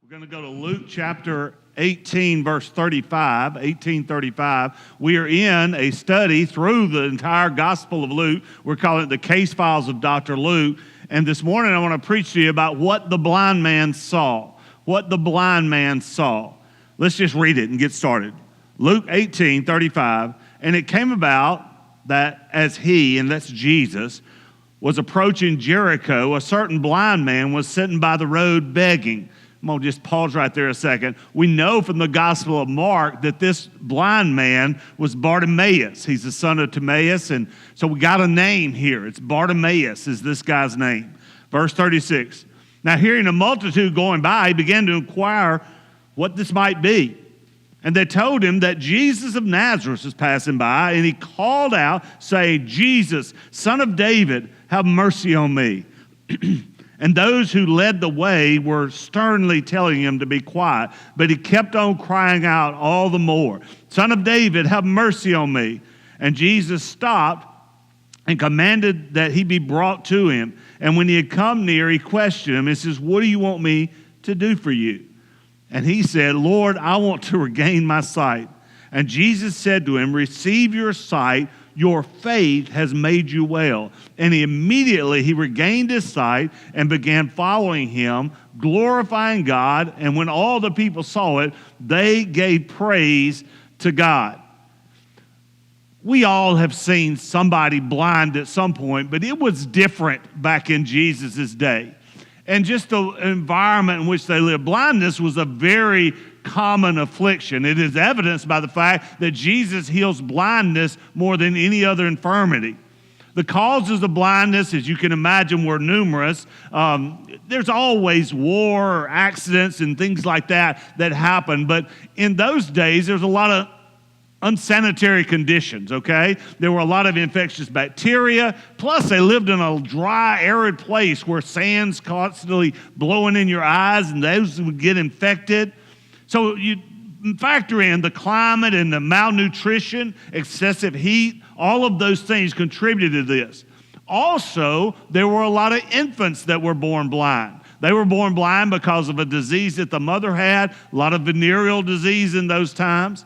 We're going to go to Luke chapter 18, verse 35, 1835. We are in a study through the entire Gospel of Luke. We're calling it the Case Files of Dr. Luke. And this morning I want to preach to you about what the blind man saw. What the blind man saw. Let's just read it and get started. Luke 18, 35. And it came about that as he, and that's Jesus, was approaching Jericho, a certain blind man was sitting by the road begging. I'm going to just pause right there a second. We know from the Gospel of Mark that this blind man was Bartimaeus. He's the son of Timaeus, and so we got a name here. It's Bartimaeus is this guy's name. Verse 36. Now hearing a multitude going by, he began to inquire what this might be. And they told him that Jesus of Nazareth was passing by, and he called out, saying, Jesus, son of David, have mercy on me. And those who led the way were sternly telling him to be quiet, but he kept on crying out all the more, Son of David, have mercy on me. And Jesus stopped and commanded that he be brought to him. And when he had come near, he questioned him. He says, what do you want me to do for you? And he said, Lord, I want to regain my sight. And Jesus said to him, receive your sight. Your faith has made you well. And immediately he regained his sight and began following him, glorifying God. And when all the people saw it, they gave praise to God. We all have seen somebody blind at some point, but it was different back in Jesus' day. And just the environment in which they lived. Blindness was a very common affliction. It is evidenced by the fact that Jesus heals blindness more than any other infirmity. The causes of blindness, as you can imagine, were numerous. There's always war or accidents and things like that happen. But in those days, there was a lot of unsanitary conditions, okay? There were a lot of infectious bacteria. Plus, they lived in a dry, arid place where sand's constantly blowing in your eyes, and those would get infected. So you factor in the climate and the malnutrition, excessive heat, all of those things contributed to this. Also, there were a lot of infants that were born blind. They were born blind because of a disease that the mother had, a lot of venereal disease in those times.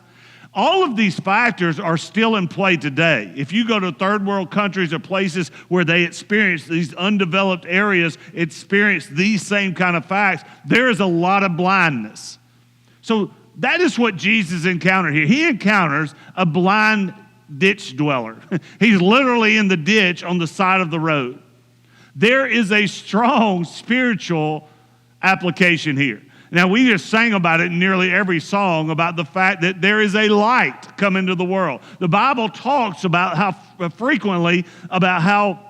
All of these factors are still in play today. If you go to third world countries or places where they experience these undeveloped areas, experience these same kind of facts, there is a lot of blindness. So that is what Jesus encountered here. He encounters a blind ditch dweller. He's literally in the ditch on the side of the road. There is a strong spiritual application here. Now, we just sang about it in nearly every song about the fact that there is a light come into the world. The Bible talks about how frequently about how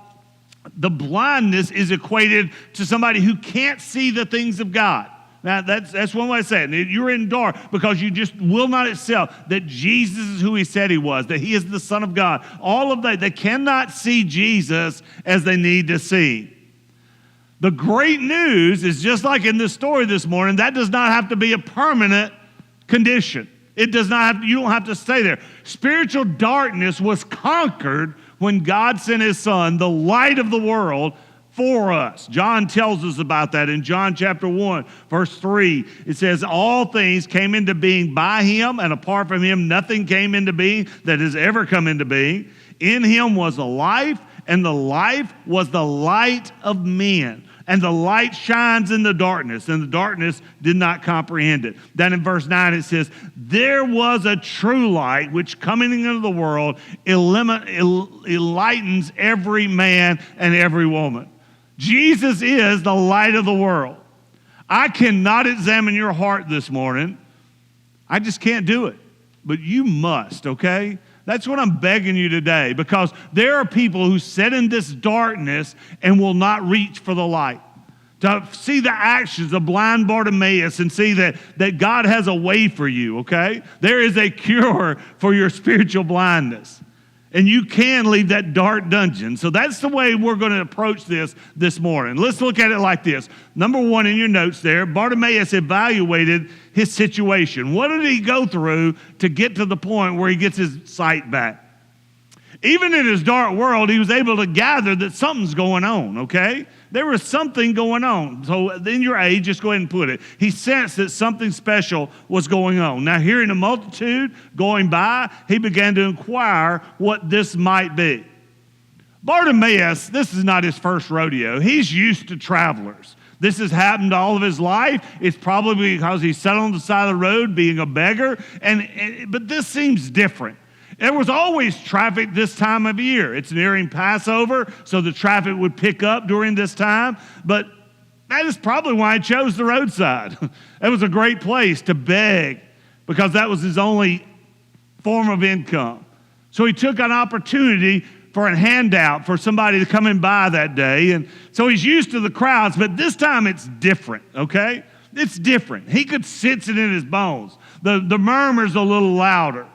the blindness is equated to somebody who can't see the things of God. Now, that's one way to say it. You're in dark because you just will not accept that Jesus is who he said he was, that he is the Son of God. All of that, they cannot see Jesus as they need to see. The great news is just like in this story this morning, that does not have to be a permanent condition. It does not have, you don't have to stay there. Spiritual darkness was conquered when God sent his Son, the light of the world, for us. John tells us about that in John chapter 1, verse 3. It says, all things came into being by him, and apart from him, nothing came into being that has ever come into being. In him was the life, and the life was the light of men. And the light shines in the darkness, and the darkness did not comprehend it. Then in verse 9 it says, there was a true light which coming into the world enlightens every man and every woman. Jesus is the light of the world. I cannot examine your heart this morning. I just can't do it. But you must, okay? That's what I'm begging you today, because there are people who sit in this darkness and will not reach for the light. To see the actions of blind Bartimaeus and see that God has a way for you, okay? There is a cure for your spiritual blindness. And you can leave that dark dungeon. So that's the way we're going to approach this morning. Let's look at it like this. Number one in your notes there, Bartimaeus evaluated his situation. What did he go through to get to the point where he gets his sight back? Even in his dark world, he was able to gather that something's going on, okay? There was something going on. So in your age, just go ahead and put it. He sensed that something special was going on. Now, hearing a multitude going by, he began to inquire what this might be. Bartimaeus, this is not his first rodeo. He's used to travelers. This has happened all of his life. It's probably because he sat on the side of the road being a beggar. But this seems different. There was always traffic this time of year. It's nearing Passover, so the traffic would pick up during this time. But that is probably why he chose the roadside. It was a great place to beg because that was his only form of income. So he took an opportunity for a handout for somebody to come in by that day. And so he's used to the crowds, but this time it's different, okay? It's different. He could sense it in his bones. The murmur's a little louder.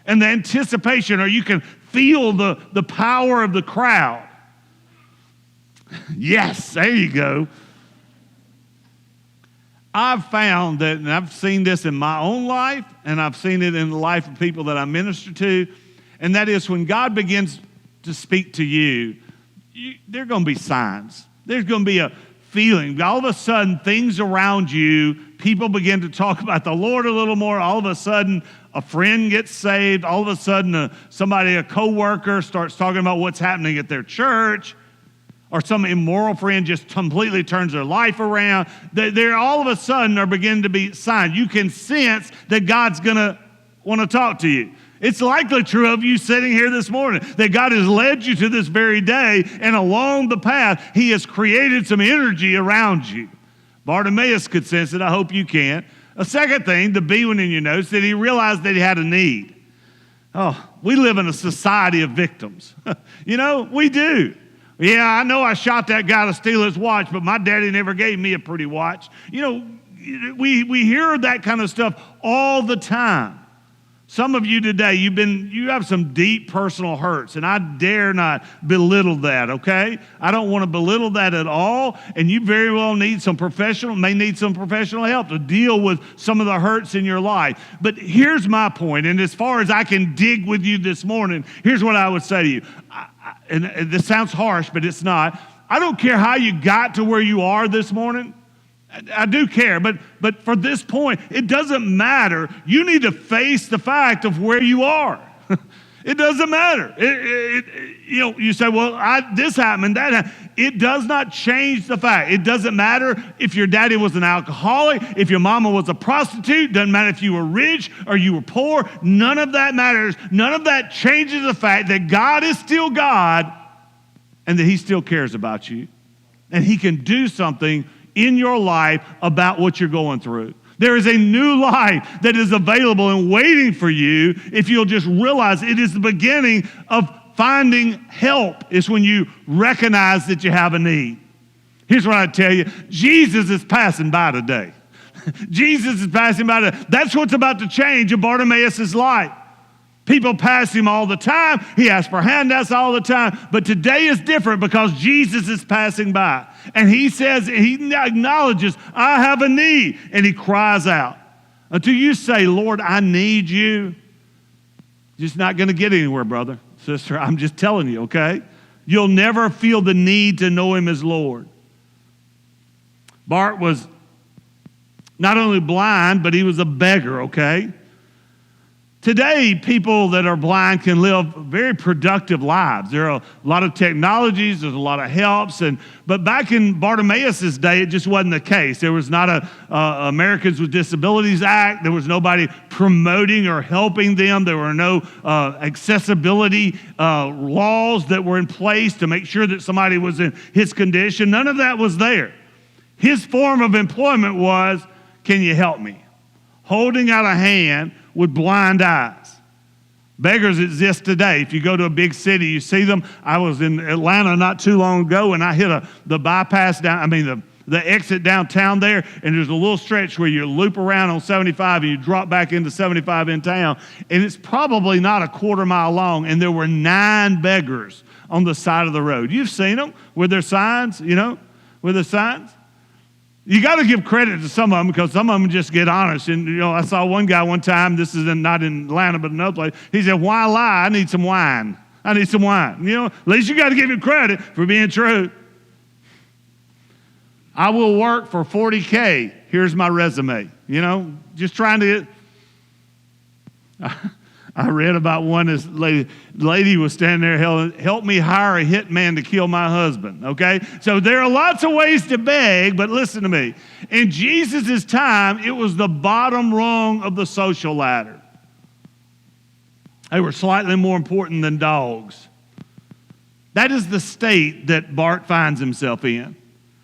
And the anticipation, or you can feel the power of the crowd. Yes, there you go. I've found that, and I've seen this in my own life, and I've seen it in the life of people that I minister to, and that is when God begins to speak to you, there are going to be signs. There's going to be a feeling. All of a sudden, things around you, people begin to talk about the Lord a little more. All of a sudden, a friend gets saved. All of a sudden, a coworker starts talking about what's happening at their church. Or some immoral friend just completely turns their life around. There all of a sudden are beginning to be signs. You can sense that God's going to want to talk to you. It's likely true of you sitting here this morning, that God has led you to this very day, and along the path, he has created some energy around you. Bartimaeus could sense it. I hope you can. A second thing, the B one in your notes, that he realized that he had a need. Oh, we live in a society of victims. We do. Yeah, I know I shot that guy to steal his watch, but my daddy never gave me a pretty watch. We hear that kind of stuff all the time. Some of you today, you have some deep personal hurts, and I dare not belittle that, okay? I don't want to belittle that at all, and you very well may need some professional help to deal with some of the hurts in your life. But here's my point, and as far as I can dig with you this morning, here's what I would say to you. And this sounds harsh, but it's not. I don't care how you got to where you are this morning. I do care, but for this point, it doesn't matter. You need to face the fact of where you are. It doesn't matter. You say, well, this happened, that happened. It does not change the fact. It doesn't matter if your daddy was an alcoholic, if your mama was a prostitute. Doesn't matter if you were rich or you were poor. None of that matters. None of that changes the fact that God is still God and that he still cares about you. And he can do something in your life about what you're going through. There is a new life that is available and waiting for you if you'll just realize it is the beginning of finding help. It's when you recognize that you have a need. Here's what I tell you. Jesus is passing by today. Jesus is passing by today. That's what's about to change in Bartimaeus' life. People pass him all the time. He asks for handouts all the time. But today is different because Jesus is passing by. And he says, he acknowledges, I have a need. And he cries out. Until you say, Lord, I need you, you're just not going to get anywhere, brother, sister. I'm just telling you, okay? You'll never feel the need to know him as Lord. Bart was not only blind, but he was a beggar, okay? Today, people that are blind can live very productive lives. There are a lot of technologies, there's a lot of helps, but back in Bartimaeus' day, it just wasn't the case. There was not a Americans with Disabilities Act. There was nobody promoting or helping them. There were no accessibility laws that were in place to make sure that somebody was in his condition. None of that was there. His form of employment was, can you help me? Holding out a hand with blind eyes. Beggars exist today. If you go to a big city, you see them. I was in Atlanta not too long ago, and I hit the exit downtown there, and there's a little stretch where you loop around on 75 and you drop back into 75 in town, and it's probably not a quarter mile long, and there were 9 beggars on the side of the road. You've seen them with their signs, with their signs. You got to give credit to some of them because some of them just get honest. And, I saw one guy one time, this is not in Atlanta, but another place. He said, why lie? I need some wine. I need some wine. At least you got to give him credit for being true. I will work for $40K. Here's my resume. Just trying to I read about one, this lady was standing there, help me hire a hitman to kill my husband, okay? So there are lots of ways to beg, but listen to me. In Jesus' time, it was the bottom rung of the social ladder. They were slightly more important than dogs. That is the state that Bart finds himself in.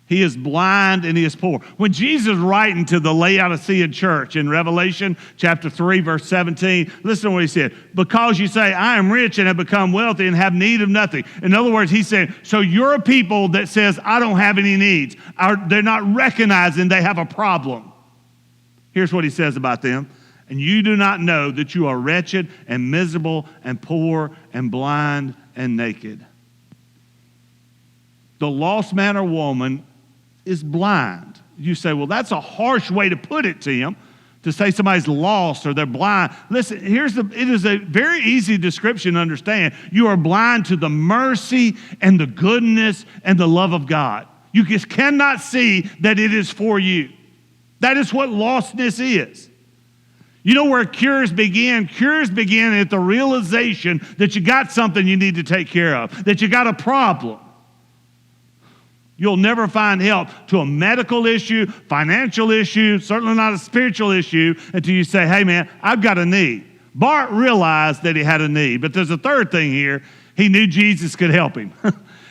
He is blind and he is poor. When Jesus is writing to the Laodicean church in Revelation chapter 3, verse 17, listen to what he said. Because you say, I am rich and have become wealthy and have need of nothing. In other words, he's saying, so you're a people that says, I don't have any needs. They're not recognizing they have a problem. Here's what he says about them. And you do not know that you are wretched and miserable and poor and blind and naked. The lost man or woman is blind. You say, well, that's a harsh way to put it, Tim, to say somebody's lost or they're blind. Listen, it is a very easy description to understand. You are blind to the mercy and the goodness and the love of God. You just cannot see that it is for you. That is what lostness is. You know where cures begin? Cures begin at the realization that you got something you need to take care of, that you got a problem. You'll never find help to a medical issue, financial issue, certainly not a spiritual issue, until you say, hey man, I've got a need. Bart realized that he had a need, but there's a third thing here. He knew Jesus could help him.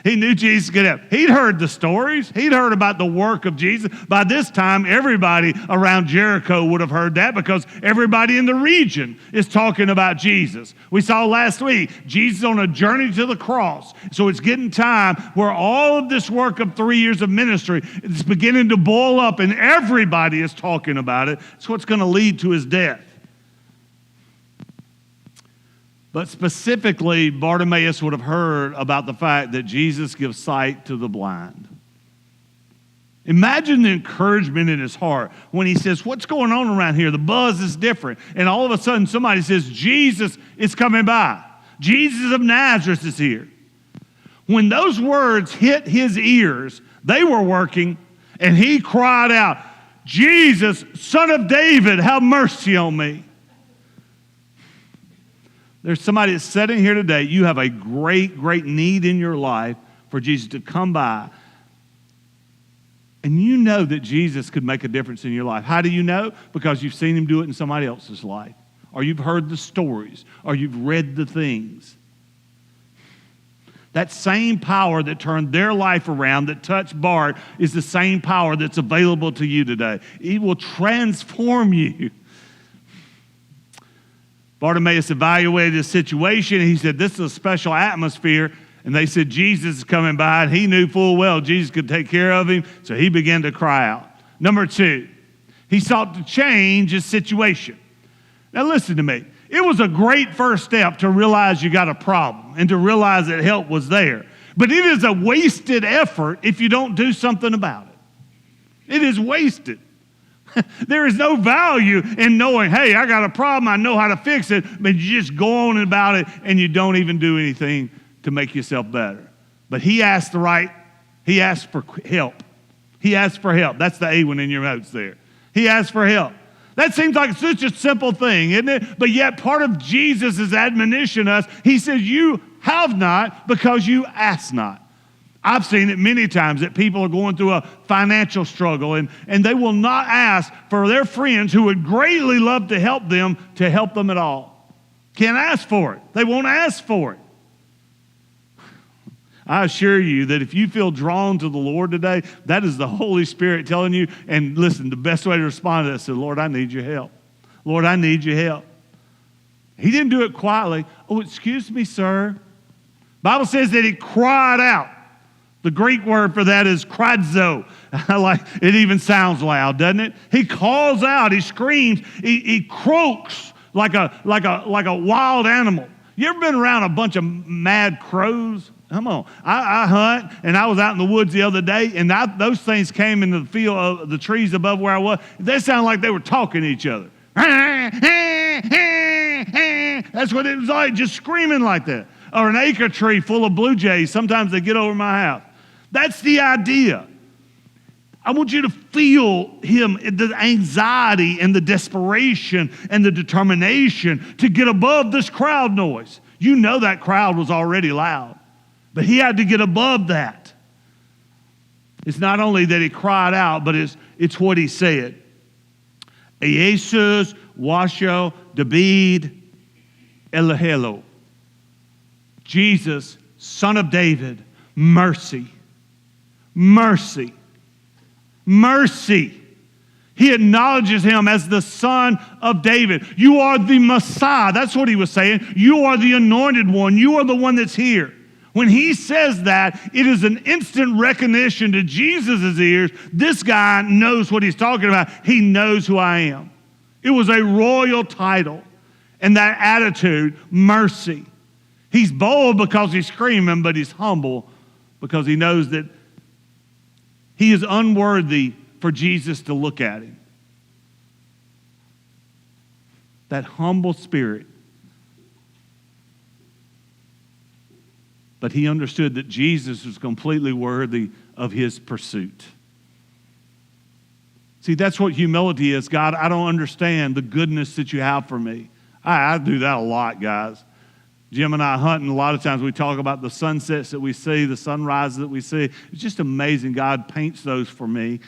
He knew Jesus could help. He'd heard the stories. He'd heard about the work of Jesus. By this time, everybody around Jericho would have heard that because everybody in the region is talking about Jesus. We saw last week, Jesus on a journey to the cross. So it's getting time where all of this work of 3 years of ministry is beginning to boil up and everybody is talking about it. It's what's going to lead to his death. But specifically, Bartimaeus would have heard about the fact that Jesus gives sight to the blind. Imagine the encouragement in his heart when he says, what's going on around here? The buzz is different. And all of a sudden somebody says, Jesus is coming by. Jesus of Nazareth is here. When those words hit his ears, they were working, and he cried out, Jesus, Son of David, have mercy on me. There's somebody that's sitting here today. You have a great, great need in your life for Jesus to come by. And you know that Jesus could make a difference in your life. How do you know? Because you've seen him do it in somebody else's life. Or you've heard the stories. Or you've read the things. That same power that turned their life around, that touched Bart, is the same power that's available to you today. It will transform you. Bartimaeus evaluated the situation. He said, this is a special atmosphere. And they said, Jesus is coming by. And he knew full well Jesus could take care of him. So he began to cry out. Number 2, he sought to change his situation. Now listen to me. It was a great first step to realize you got a problem and to realize that help was there. But it is a wasted effort if you don't do something about it. It is wasted. There is no value in knowing, hey, I got a problem, I know how to fix it, but you just go on about it and you don't even do anything to make yourself better. But he asked for help. He asked for help. That's the A one in your notes there. He asked for help. That seems like such a simple thing, isn't it? But yet part of Jesus' admonition us, he says, you have not because you ask not. I've seen it many times that people are going through a financial struggle and they will not ask for their friends who would greatly love to help them at all. Can't ask for it. They won't ask for it. I assure you that if you feel drawn to the Lord today, that is the Holy Spirit telling you, and listen, the best way to respond to that is say, Lord, I need your help. Lord, I need your help. He didn't do it quietly. Oh, excuse me, sir. Bible says that he cried out. The Greek word for that is kradzo. It even sounds loud, doesn't it? He calls out, he screams, he croaks like a wild animal. You ever been around a bunch of mad crows? Come on. I hunt, and I was out in the woods the other day, and those things came into the field of the trees above where I was. They sounded like they were talking to each other. That's what it was like, just screaming like that. Or an acre tree full of blue jays. Sometimes they get over my house. That's the idea. I want you to feel him, the anxiety and the desperation and the determination to get above this crowd noise. You know that crowd was already loud, but he had to get above that. It's not only that he cried out, but it's what he said. Jesus, washo, David, Elohelo. Jesus, Son of David, mercy. Mercy. Mercy. He acknowledges him as the Son of David. You are the Messiah. That's what he was saying. You are the anointed one. You are the one that's here. When he says that, it is an instant recognition to Jesus' ears. This guy knows what he's talking about. He knows who I am. It was a royal title. And that attitude, mercy. He's bold because he's screaming, but he's humble because he knows that he is unworthy for Jesus to look at him. That humble spirit. But he understood that Jesus was completely worthy of his pursuit. See, that's what humility is. God, I don't understand the goodness that you have for me. I do that a lot, guys. Jim and I hunting, a lot of times we talk about the sunsets that we see, the sunrises that we see. It's just amazing. God paints those for me.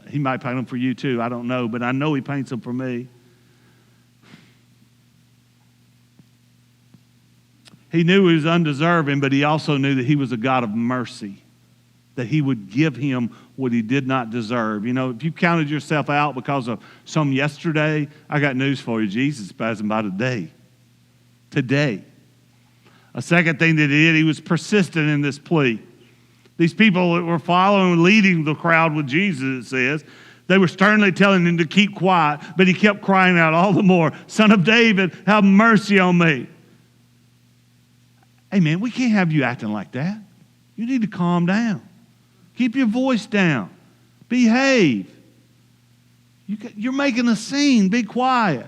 He might paint them for you too. I don't know, but I know he paints them for me. He knew he was undeserving, but he also knew that he was a God of mercy, that he would give him what he did not deserve. You know, if you counted yourself out because of some yesterday, I got news for you. Jesus is passing by today. Today. A second thing that he did, he was persistent in this plea. These people that were following and leading the crowd with Jesus, it says, they were sternly telling him to keep quiet, but he kept crying out all the more, Son of David, have mercy on me. Hey, man, we can't have you acting like that. You need to calm down. Keep your voice down. Behave. You're making a scene. Be quiet.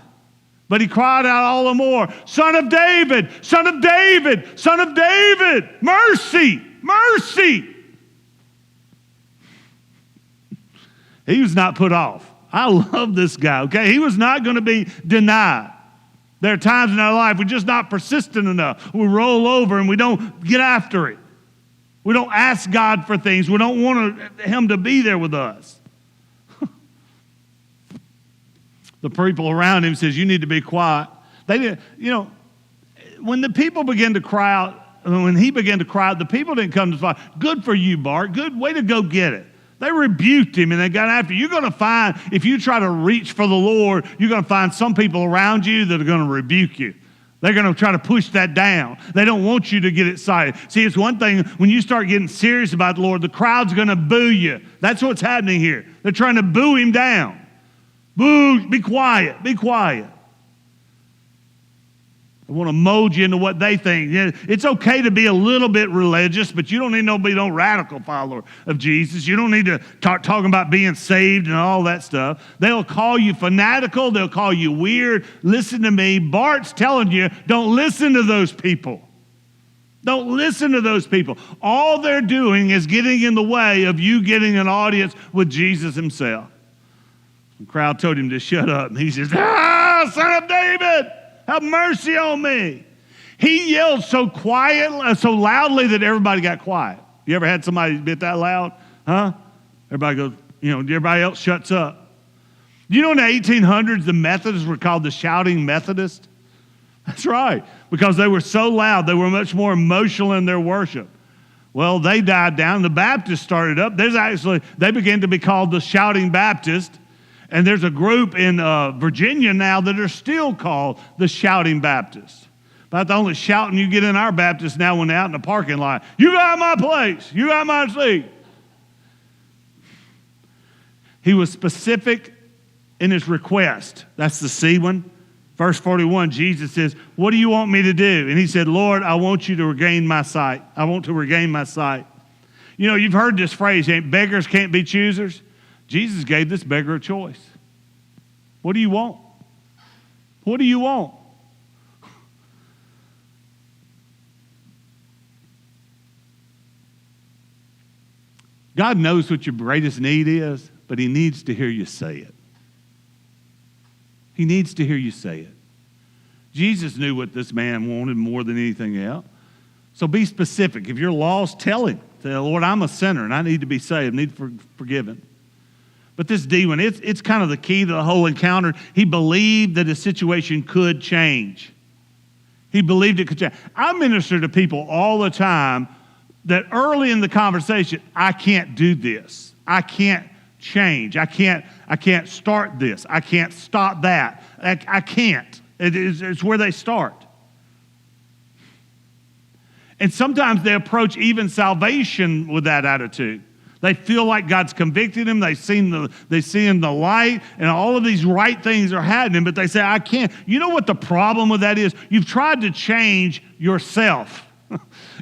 But he cried out all the more, Son of David, Son of David, Son of David, mercy, mercy. He was not put off. I love this guy, okay? He was not going to be denied. There are times in our life we're just not persistent enough. We roll over and we don't get after it. We don't ask God for things. We don't want him to be there with us. The people around him says, you need to be quiet. They didn't, when the people began to cry out, when he began to cry out, the people didn't come to the spot. Good for you, Bart. Good way to go get it. They rebuked him and they got after you. You're going to find, if you try to reach for the Lord, you're going to find some people around you that are going to rebuke you. They're going to try to push that down. They don't want you to get excited. See, it's one thing when you start getting serious about the Lord, the crowd's going to boo you. That's what's happening here. They're trying to boo him down. Boo, be quiet, be quiet. They want to mold you into what they think. It's okay to be a little bit religious, but you don't need to be no radical follower of Jesus. You don't need to talking about being saved and all that stuff. They'll call you fanatical. They'll call you weird. Listen to me. Bart's telling you, don't listen to those people. Don't listen to those people. All they're doing is getting in the way of you getting an audience with Jesus himself. The crowd told him to shut up. And he says, Son of David, have mercy on me. He yelled so quiet, so loudly that everybody got quiet. You ever had somebody get that loud? Huh? Everybody goes, everybody else shuts up. You know in the 1800s, the Methodists were called the shouting Methodists? That's right, because they were so loud. They were much more emotional in their worship. Well, they died down. The Baptists started up. They began to be called the shouting Baptists. And there's a group in Virginia now that are still called the Shouting Baptists. About the only shouting you get in our Baptists now when they're out in the parking lot. You got my place. You got my seat. He was specific in his request. That's the C one. Verse 41, Jesus says, what do you want me to do? And he said, Lord, I want you to regain my sight. I want to regain my sight. You've heard this phrase, beggars can't be choosers. Jesus gave this beggar a choice. What do you want? What do you want? God knows what your greatest need is, but he needs to hear you say it. He needs to hear you say it. Jesus knew what this man wanted more than anything else. So be specific. If you're lost, tell him. Say, Lord, I'm a sinner and I need to be saved, need forgiven. But this D one, it's kind of the key to the whole encounter. He believed that his situation could change. He believed it could change. I minister to people all the time that early in the conversation, I can't do this. I can't change. I can't start this. I can't stop that. I can't. It's where they start. And sometimes they approach even salvation with that attitude. They feel like God's convicted them. They see in the light, and all of these right things are happening, but they say, I can't. You know what the problem with that is? You've tried to change yourself.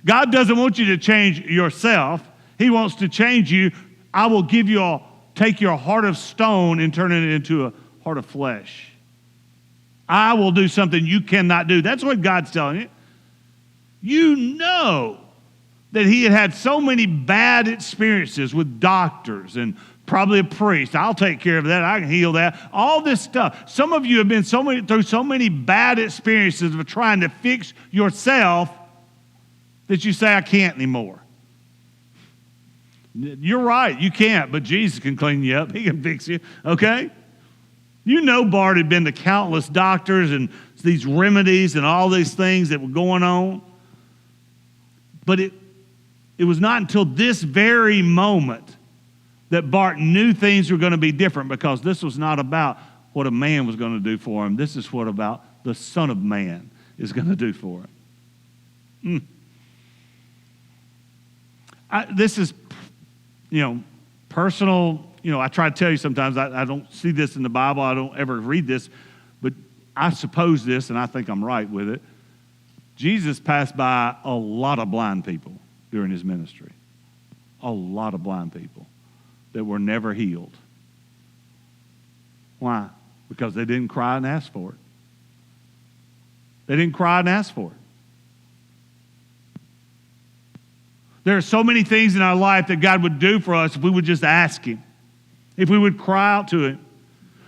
God doesn't want you to change yourself. He wants to change you. I will take your heart of stone and turn it into a heart of flesh. I will do something you cannot do. That's what God's telling you. You know that he had so many bad experiences with doctors and probably a priest. I'll take care of that. I can heal that. All this stuff. Some of you have been through so many bad experiences of trying to fix yourself that you say, I can't anymore. You're right. You can't, but Jesus can clean you up. He can fix you, okay? You know Bart had been to countless doctors and these remedies and all these things that were going on. But it was not until this very moment that Bart knew things were going to be different, because this was not about what a man was going to do for him. This is what about the Son of Man is going to do for him. This is, personal. I try to tell you sometimes I don't see this in the Bible. I don't ever read this, but I suppose this, and I think I'm right with it. Jesus passed by a lot of blind people during his ministry. A lot of blind people that were never healed. Why? Because they didn't cry and ask for it. They didn't cry and ask for it. There are so many things in our life that God would do for us if we would just ask him, if we would cry out to him.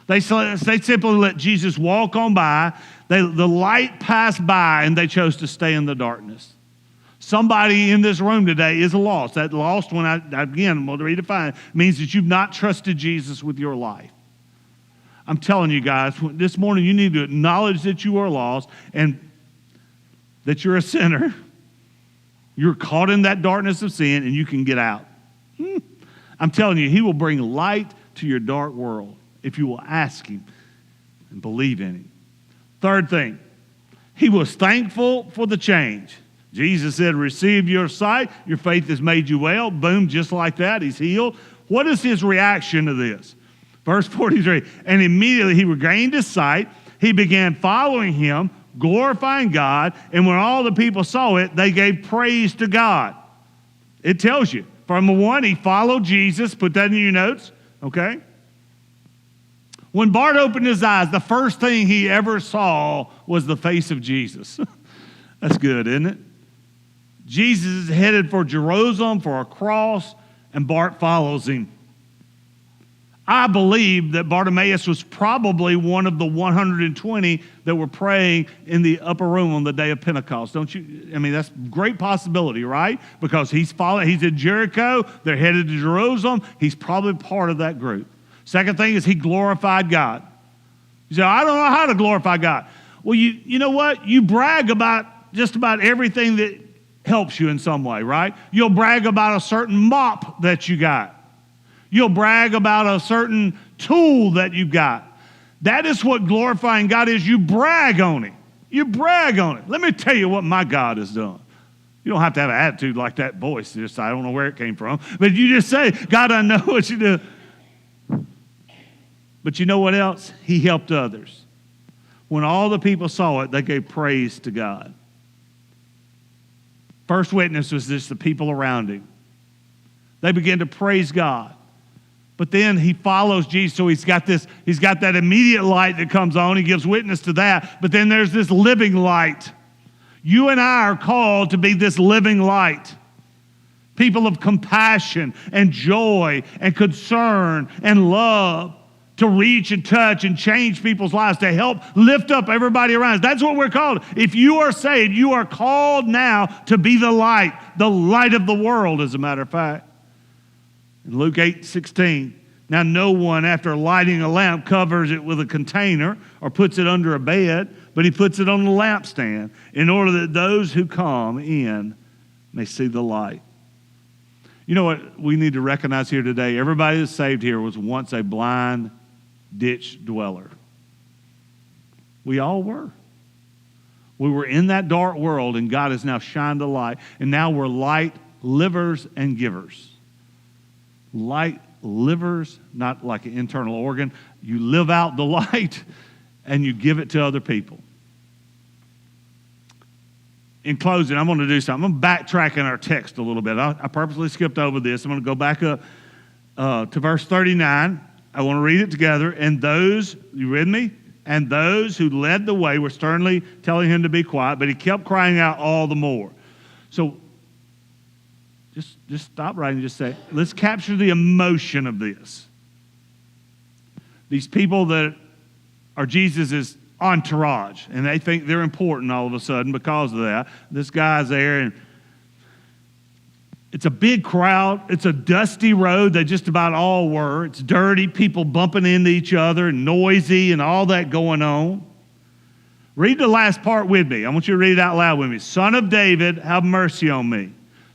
They simply let Jesus walk on by. The light passed by, and they chose to stay in the darkness. Somebody in this room today is lost. That lost one, again, we'll redefine, means that you've not trusted Jesus with your life. I'm telling you guys, this morning you need to acknowledge that you are lost and that you're a sinner. You're caught in that darkness of sin, and you can get out. I'm telling you, he will bring light to your dark world if you will ask him and believe in him. Third thing, he was thankful for the change. Jesus said, receive your sight. Your faith has made you well. Boom, just like that, he's healed. What is his reaction to this? Verse 43, and immediately he regained his sight. He began following him, glorifying God, and when all the people saw it, they gave praise to God. It tells you. From one, he followed Jesus. Put that in your notes, okay? When Bart opened his eyes, the first thing he ever saw was the face of Jesus. That's good, isn't it? Jesus is headed for Jerusalem, for a cross, and Bart follows him. I believe that Bartimaeus was probably one of the 120 that were praying in the upper room on the day of Pentecost. Don't you? I mean, that's a great possibility, right? Because he's in Jericho. They're headed to Jerusalem. He's probably part of that group. Second thing is he glorified God. You say, I don't know how to glorify God. Well, you know what? You brag about just about everything that helps you in some way, right? You'll brag about a certain mop that you got. You'll brag about a certain tool that you've got. That is what glorifying God is. You brag on it. You brag on it. Let me tell you what my God has done. You don't have to have an attitude like that voice. Just, I don't know where it came from. But you just say, God, I know what you do. But you know what else? He helped others. When all the people saw it, they gave praise to God. First witness was just the people around him. They began to praise God. But then he follows Jesus, so he's got that immediate light that comes on. He gives witness to that. But then there's this living light. You and I are called to be this living light. people of compassion and joy and concern and love, to reach and touch and change people's lives, to help lift up everybody around us. That's what we're called. If you are saved, you are called now to be the light of the world, as a matter of fact. In Luke 8:16, now no one, after lighting a lamp, covers it with a container or puts it under a bed, but he puts it on the lampstand in order that those who come in may see the light. You know what we need to recognize here today? Everybody that's saved here was once a blind ditch dweller. We all were. We were in that dark world, and God has now shined a light, and now we're light livers and givers. Light livers, not like an internal organ. You live out the light, and you give it to other people. In closing, I'm going to do something. I'm going to backtrack in our text a little bit. I purposely skipped over this. I'm going to go back up to verse 39. I want to read it together. And those, you read me? And those who led the way were sternly telling him to be quiet, but he kept crying out all the more. So just stop right and just say, let's capture the emotion of this. These people that are Jesus' entourage, and they think they're important all of a sudden because of that. This guy's there, and it's a big crowd. It's a dusty road. They just about all were. It's dirty, people bumping into each other, and noisy, and all that going on. Read the last part with me. I want you to read it out loud with me. Son of David, have mercy on me.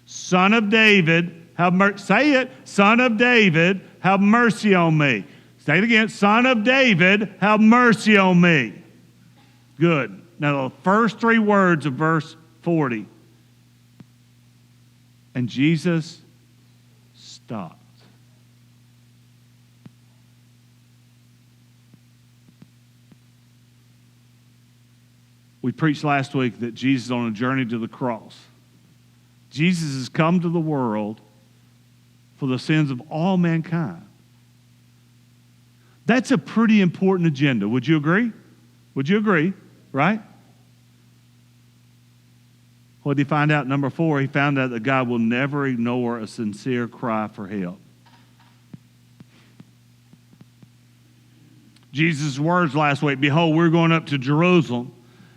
Son of David, have mercy. Say it. Son of David, have mercy on me. Say it again. Son of David, have mercy on me. Good. Now, the first three words of verse 40. And Jesus stopped. We preached last week that Jesus is on a journey to the cross. Jesus has come to the world for the sins of all mankind. That's a pretty important agenda. Would you agree? Would you agree? Right? What did he find out? Number 4, he found out that God will never ignore a sincere cry for help. Jesus' words last week, behold, we're going up to Jerusalem.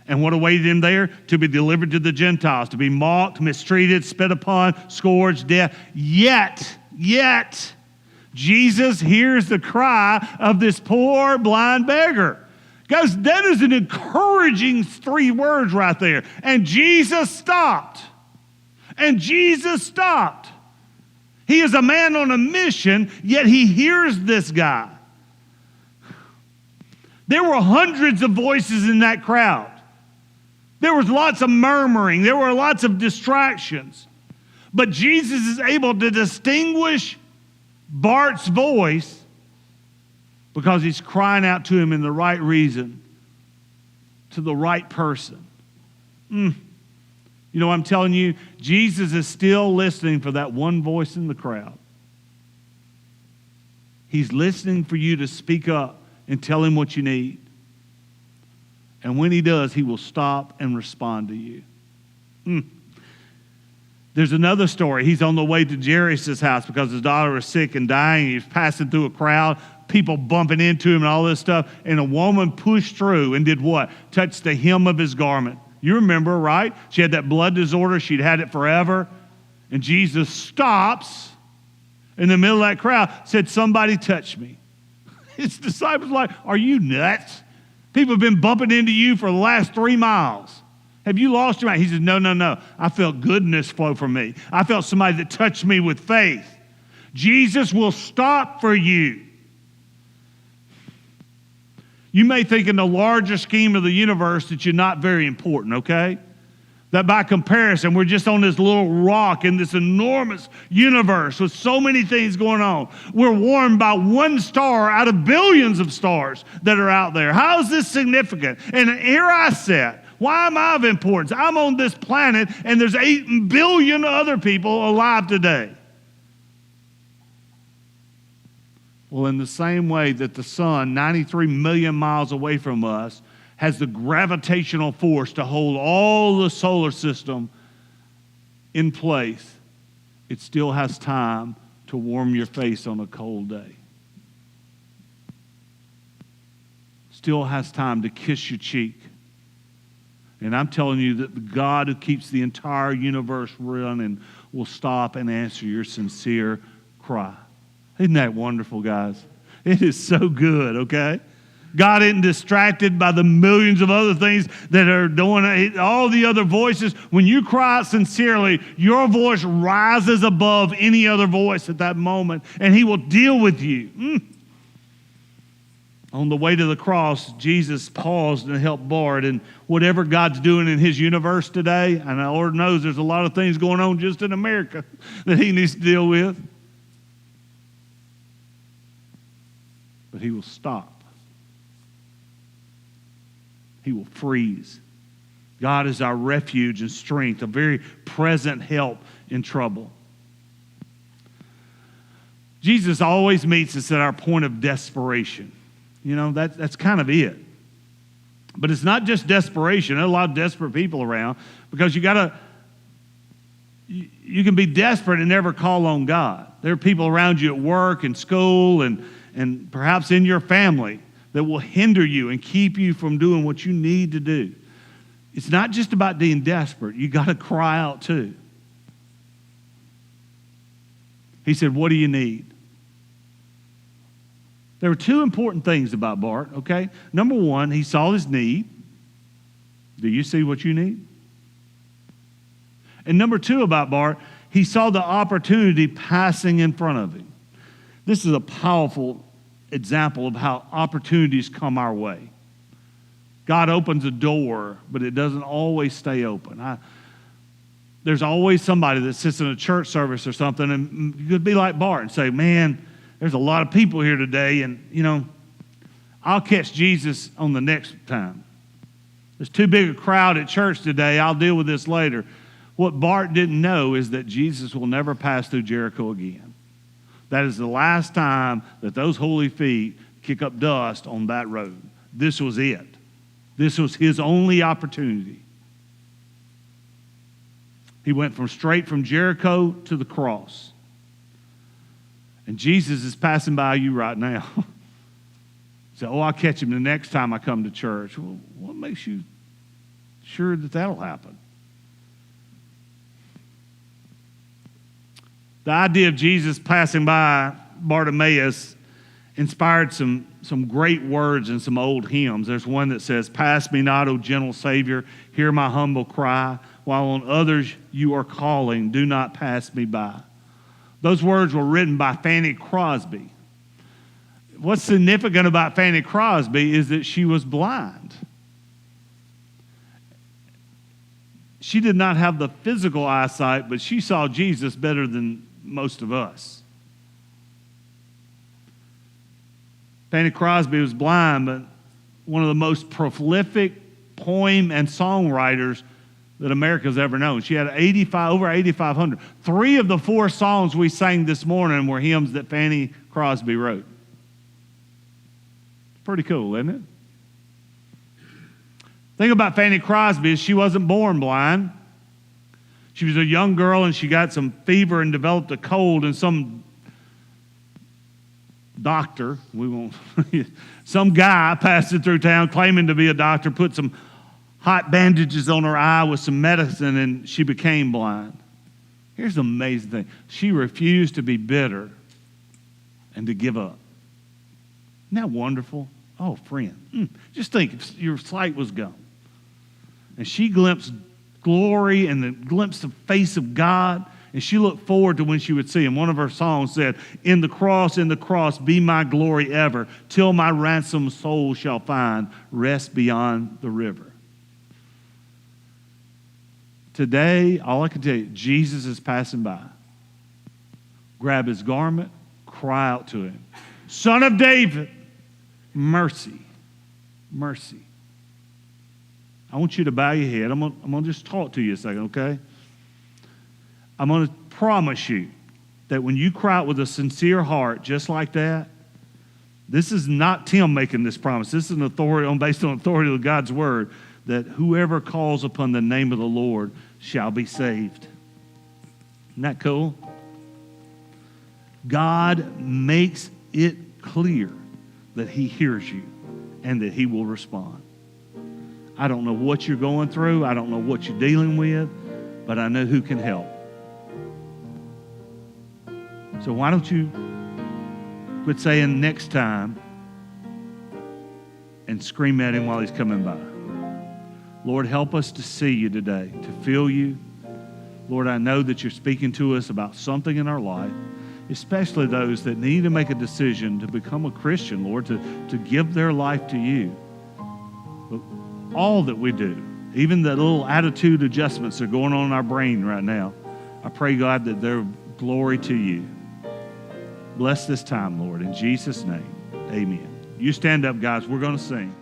And what awaited him there? To be delivered to the Gentiles, to be mocked, mistreated, spit upon, scourged, death. Yet, Jesus hears the cry of this poor blind beggar. Guys, that is an encouraging 3 words right there. And Jesus stopped. And Jesus stopped. He is a man on a mission, yet he hears this guy. There were hundreds of voices in that crowd. There was lots of murmuring. There were lots of distractions. But Jesus is able to distinguish Bart's voice because he's crying out to him in the right reason, to the right person. You know, I'm telling you, Jesus is still listening for that one voice in the crowd. He's listening for you to speak up and tell him what you need. And when he does, he will stop and respond to you. There's another story. He's on the way to Jairus' house because his daughter was sick and dying. He's passing through a crowd, people bumping into him and all this stuff. And a woman pushed through and did what? Touched the hem of his garment. You remember, right? She had that blood disorder. She'd had it forever. And Jesus stops in the middle of that crowd, said, somebody touch me. His disciples were like, are you nuts? People have been bumping into you for the last 3 miles. Have you lost your mind? He said, no. I felt goodness flow from me. I felt somebody that touched me with faith. Jesus will stop for you. You may think in the larger scheme of the universe that you're not very important, okay? That by comparison, we're just on this little rock in this enormous universe with so many things going on. We're warmed by one star out of billions of stars that are out there. How is this significant? And here I sit. Why am I of importance? I'm on this planet and there's 8 billion other people alive today. Well, in the same way that the sun, 93 million miles away from us, has the gravitational force to hold all the solar system in place, it still has time to warm your face on a cold day. Still has time to kiss your cheek. And I'm telling you that the God who keeps the entire universe running will stop and answer your sincere cry. Isn't that wonderful, guys? It is so good, okay? God isn't distracted by the millions of other things that are doing, all the other voices. When you cry out sincerely, your voice rises above any other voice at that moment, and he will deal with you. On the way to the cross, Jesus paused and helped Bart. And whatever God's doing in his universe today, and the Lord knows there's a lot of things going on just in America that he needs to deal with. But he will stop. He will freeze. God is our refuge and strength, a very present help in trouble. Jesus always meets us at our point of desperation. You know, that's kind of it. But it's not just desperation. There are a lot of desperate people around because you can be desperate and never call on God. There are people around you at work and school and perhaps in your family that will hinder you and keep you from doing what you need to do. It's not just about being desperate. You got to cry out too. He said, "What do you need?" There were two important things about Bart, okay? Number one, he saw his need. Do you see what you need? And number two about Bart, he saw the opportunity passing in front of him. This is a powerful example of how opportunities come our way. God opens a door, but it doesn't always stay open. There's always somebody that sits in a church service or something, and you could be like Bart and say, "Man, there's a lot of people here today, and, you know, I'll catch Jesus on the next time. There's too big a crowd at church today. I'll deal with this later." What Bart didn't know is that Jesus will never pass through Jericho again. That is the last time that those holy feet kick up dust on that road. This was it. This was his only opportunity. He went straight from Jericho to the cross. And Jesus is passing by you right now. Say, "Oh, I'll catch him the next time I come to church." Well, what makes you sure that that'll happen? The idea of Jesus passing by Bartimaeus inspired some great words in some old hymns. There's one that says, "Pass me not, O gentle Savior, hear my humble cry. While on others you are calling, do not pass me by." Those words were written by Fanny Crosby. What's significant about Fanny Crosby is that she was blind. She did not have the physical eyesight, but she saw Jesus better than most of us. Fanny Crosby was blind, but one of the most prolific poem and songwriters that America's ever known. She had over 8,500. 3 of the 4 songs we sang this morning were hymns that Fanny Crosby wrote. Pretty cool, isn't it? The thing about Fanny Crosby is she wasn't born blind. She was a young girl and she got some fever and developed a cold, and some doctor, some guy passed it through town claiming to be a doctor, put some hot bandages on her eye with some medicine, and she became blind. Here's the amazing thing. She refused to be bitter and to give up. Isn't that wonderful? Oh, friend, just think if your sight was gone. And she glimpsed glory and glimpsed the face of God, and she looked forward to when she would see him. One of her songs said, in the cross, be my glory ever, till my ransomed soul shall find rest beyond the river. Today, all I can tell you, Jesus is passing by. Grab his garment, cry out to him. Son of David, mercy, mercy. I want you to bow your head. I'm going to just talk to you a second, okay? I'm going to promise you that when you cry out with a sincere heart just like that, this is not Tim making this promise. This is an authority based on authority of God's word, that whoever calls upon the name of the Lord shall be saved. Isn't that cool? God makes it clear that he hears you and that he will respond. I don't know what you're going through. I don't know what you're dealing with, but I know who can help. So why don't you quit saying next time and scream at him while he's coming by. Lord, help us to see you today, to feel you. Lord, I know that you're speaking to us about something in our life, especially those that need to make a decision to become a Christian, Lord, to give their life to you. But all that we do, even the little attitude adjustments that are going on in our brain right now, I pray, God, that they're glory to you. Bless this time, Lord, in Jesus' name, amen. You stand up, guys. We're going to sing.